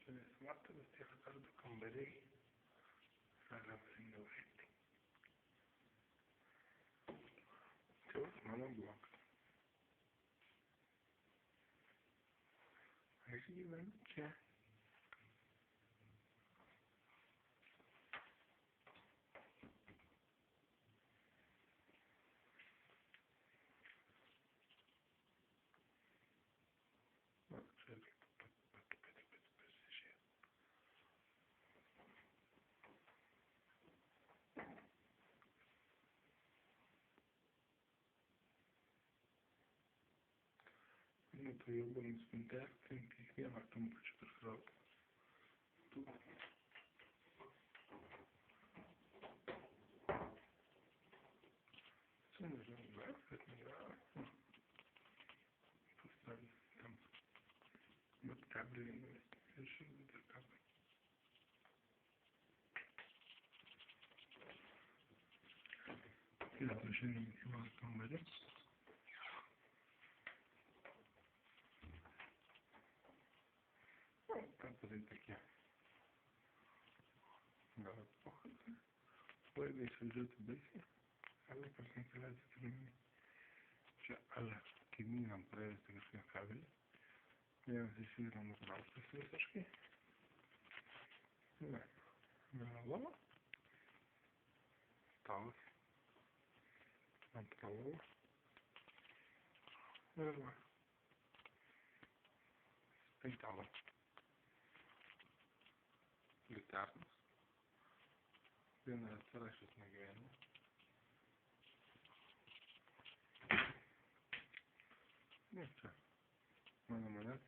Vakaras tie kartu kambariai yra apsiniaušti. Čia mano blokas. Aš gyvenu čia. Nu, tai jau buvo nuspinti, tai kiekvieną kampučių prisitraukė. Tu. Čia nežinau, bet nėra. Pastavė tam. Bet kablį nuvesti. Ir šiandien dar kablį. Ja, tai šiandien į mano kambarį. Kampai tokie. Gal pochai. Laidai saldžiuoti baisiai. Ale pas ventiliaciją turiu. Čia ale kaimynam praėjusi kažkokia kabelį. Vienas iš jų yra nutrauktas visiškai. Ne. Viena lova. Stalas. Antra lova. Ir va. Penktalas. Liuternas. Viena atsirašęs negyvenime. Ne, čia. Mano manęs,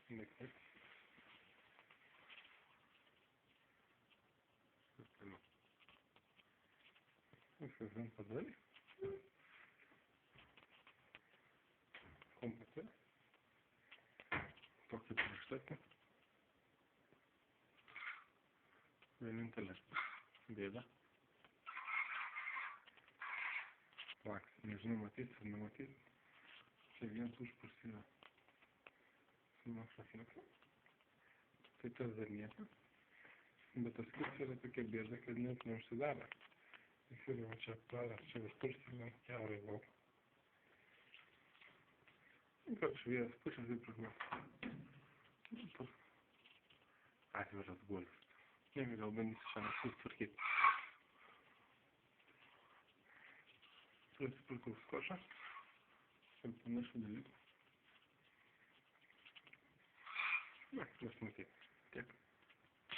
nekret. Viskas vien padarė. Kompiuterį. Tokį prieštatį. Vienintelė bėda. Laks, nežinau, matys ar nematys. Čia vienas užpursina su mašafleksą. Tai tas dar nieko. Bet tas kurs yra tokia bėda, kad net neužsidaro. Jis yra va čia praras, čia užpursina kiaurai lauk. Kad šviejas pušės taip pragas. Atviras guolis. Negi gal bandysiu šiandien susitvarkyti. Prisipirkau skošą. Ir panašių dalykų. Na, jas matyti.